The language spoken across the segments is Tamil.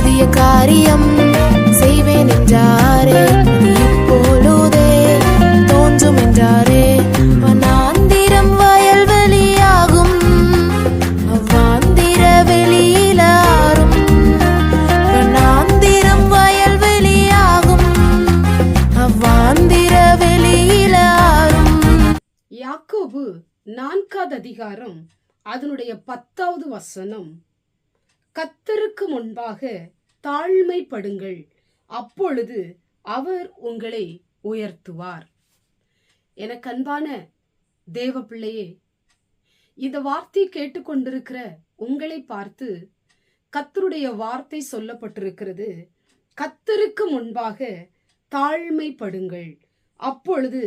புதிய காரியம் செய்வேன் என்றாரே, இப்பொழுதே தோன்றும் என்றாரே. வனாந்திரம் வயல்வெளியாகும், அவ்வாந்திர வெளியிலாரும். வனாந்திரம் வயல்வெளியாகும், அவ்வாந்திர வெளியிலாரும். யாக்கோபு 4வது அதிகாரம் அதனுடைய 10வது வசனம். கர்த்தருக்கு முன்பாக தாழ்மைப்படுங்கள், அப்பொழுது அவர் உங்களை உயர்த்துவார். எனக்கு அன்பான தேவ பிள்ளையே, இந்த வார்த்தை கேட்டுக்கொண்டிருக்கிற உங்களை பார்த்து கர்த்தருடைய வார்த்தை சொல்லப்பட்டிருக்கிறது. கர்த்தருக்கு முன்பாக தாழ்மைப்படுங்கள், அப்பொழுது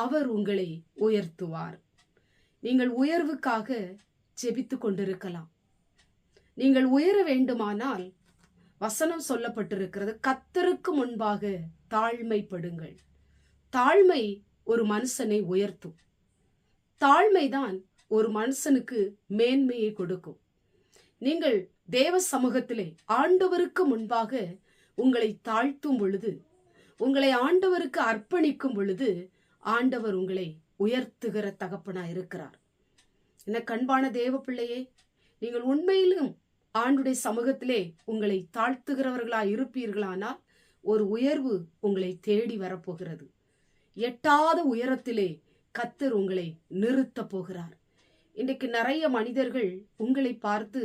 அவர் உங்களை உயர்த்துவார். நீங்கள் உயர்வுக்காக ஜெபித்து கொண்டிருக்கலாம். நீங்கள் உயர வேண்டுமானால் வசனம் சொல்லப்பட்டிருக்கிறது, கர்த்தருக்கு முன்பாக தாழ்மைப்படுங்கள். தாழ்மை ஒரு மனுஷனை உயர்த்தும். தாழ்மைதான் ஒரு மனுஷனுக்கு மேன்மையை கொடுக்கும். நீங்கள் தேவ சமூகத்திலே ஆண்டவருக்கு முன்பாக உங்களை தாழ்த்தும் பொழுது, உங்களை ஆண்டவருக்கு அர்ப்பணிக்கும் பொழுது, ஆண்டவர் உங்களை உயர்த்துகிற தகப்பனா இருக்கிறார். என்ன கண்பான தேவ பிள்ளையே, நீங்கள் உண்மையிலும் ஆண்டுடைய சமூகத்திலே உங்களை தாழ்த்துகிறவர்களா இருப்பீர்களானால் ஒரு உயர்வு உங்களை தேடி வரப்போகிறது. எட்டாத உயரத்திலே கர்த்தர் உங்களை நிறுத்த போகிறார். இன்றைக்கு நிறைய மனிதர்கள் உங்களை பார்த்து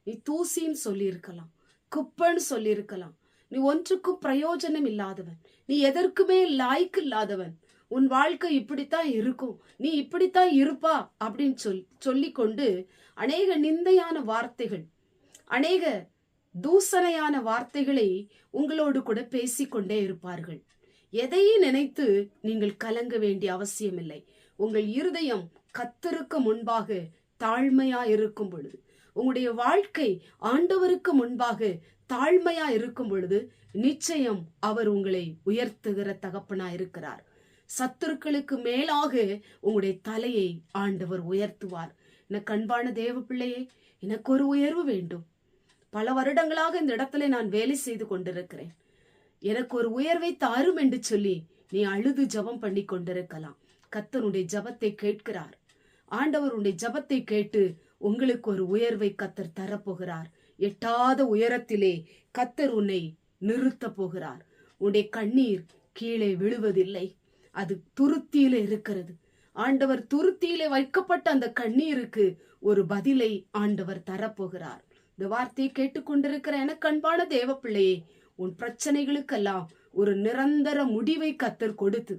நீ தூசின்னு சொல்லியிருக்கலாம், குப்பன்னு சொல்லியிருக்கலாம், நீ ஒன்றுக்கும் பிரயோஜனம் இல்லாதவன், நீ எதற்குமே லாய்க்கு இல்லாதவன், உன் வாழ்க்கை இப்படித்தான் இருக்கும், நீ இப்படித்தான் இருப்பா அப்படின்னு சொல்லிக்கொண்டு அநேக நிந்தையான வார்த்தைகள், அநேக தூசணையான வார்த்தைகளை உங்களோடு கூட பேசிக்கொண்டே இருப்பார்கள். எதையும் நினைத்து நீங்கள் கலங்க வேண்டிய அவசியமில்லை. உங்கள் இருதயம் கர்த்தருக்கு முன்பாக தாழ்மையா இருக்கும் பொழுது, உங்களுடைய வாழ்க்கை ஆண்டவருக்கு முன்பாக தாழ்மையா இருக்கும் பொழுது, நிச்சயம் அவர் உங்களை உயர்த்துகிற தகப்பனா இருக்கிறார். சத்துருக்களுக்கு மேலாக உங்களுடைய தலையை ஆண்டவர் உயர்த்துவார். எனக்கு அன்பான தேவ பிள்ளையே, எனக்கு ஒரு உயர்வு வேண்டும். பல வருடங்களாக இந்த இடத்துல நான் வேலை செய்து கொண்டிருக்கிறேன். எனக்கு ஒரு உயர்வை தாரும் என்று சொல்லி நீ அழுது ஜபம் பண்ணி கொண்டிருக்கலாம். கர்த்தருடைய ஜபத்தை கேட்கிறார். ஆண்டவருடைய ஜபத்தை கேட்டு உங்களுக்கு ஒரு உயர்வை கர்த்தர் தரப்போகிறார். எட்டாத உயரத்திலே கர்த்தர் உன்னை நிறுத்த போகிறார். உன்னுடைய கண்ணீர் கீழே விழுவதில்லை, அது துருத்தியில இருக்கிறது. ஆண்டவர் துருத்தியிலே வைக்கப்பட்ட அந்த கண்ணீருக்கு ஒரு பதிலை ஆண்டவர் தரப்போகிறார். இந்த வார்த்தையை கேட்டுக்கொண்டிருக்கிற எனக்கு அன்பான தேவ பிள்ளையே, உன் பிரச்சனைகளுக்கெல்லாம் ஒரு நிரந்தர முடிவை கர்த்தர் கொடுத்து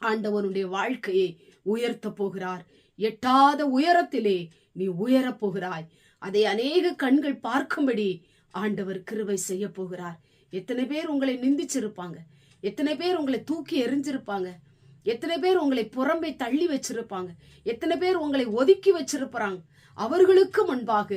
ஆண்டவருடைய வாழ்க்கையை உயர்த்த போகிறார். எட்டாத உயரத்திலே நீ உயரப் போகிறாய். அதை அநேக கண்கள் பார்க்கும்படி ஆண்டவர் கிருபை செய்ய போகிறார். எத்தனை பேர் உங்களை நிந்திச்சிருப்பாங்க, எத்தனை பேர் உங்களை தூக்கி எறிஞ்சிருப்பாங்க, எத்தனை பேர் உங்களை புறம்பே தள்ளி வச்சிருப்பாங்க, எத்தனை பேர் உங்களை ஒதுக்கி வச்சிருப்பாங்க. அவர்களுக்கு முன்பாக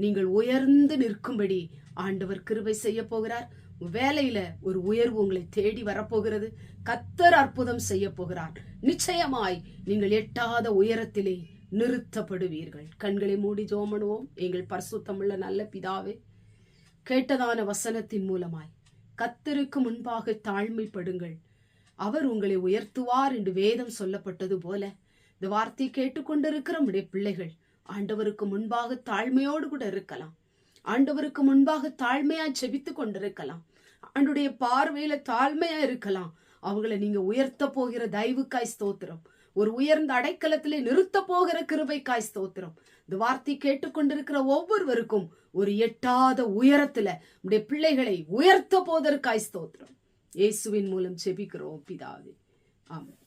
நீங்கள் உயர்ந்து நிற்கும்படி ஆண்டவர் கிருபை செய்ய போகிறார். வேலையில ஒரு உயர்வு உங்களை தேடி வரப்போகிறது. கர்த்தர் அற்புதம் செய்ய போகிறார். நிச்சயமாய் நீங்கள் எட்டாத உயரத்திலே நிறுத்தப்படுவீர்கள். கண்களை மூடி ஜெபம் பண்ணுவோம். எங்கள் பரிசுத்தமுள்ள நல்ல பிதாவே, கேட்டதான வசனத்தின் மூலமாய் கர்த்தருக்கு முன்பாக தாழ்மைப்படுங்கள், அவர் உங்களை உயர்த்துவார் என்று வேதம் சொல்லப்பட்டது போல இந்த வார்த்தை கேட்டுக்கொண்டிருக்கிற நம்முடைய பிள்ளைகள் ஆண்டவருக்கு முன்பாக தாழ்மையோடு கூட இருக்கலாம். ஆண்டவருக்கு முன்பாக தாழ்மையா ஜெபித்து கொண்டிருக்கலாம். ஆண்டுடைய பார்வையில தாழ்மையா இருக்கலாம். அவங்களை நீங்க உயர்த்த போகிற தயவுக்காய் ஸ்தோத்திரம். ஒரு உயர்ந்த அடைக்கலத்திலே நிறுத்த போகிற கிருபைக்காய் ஸ்தோத்திரம். இந்த வார்த்தை கேட்டுக்கொண்டிருக்கிற ஒவ்வொருவருக்கும் ஒரு எட்டாத உயரத்துல நம்முடைய பிள்ளைகளை உயர்த்த போவதற்காய் ஸ்தோத்திரம். இயேசுவின் மூலம் ஜெபிக்கிறோம் பிதாவே, ஆமென்.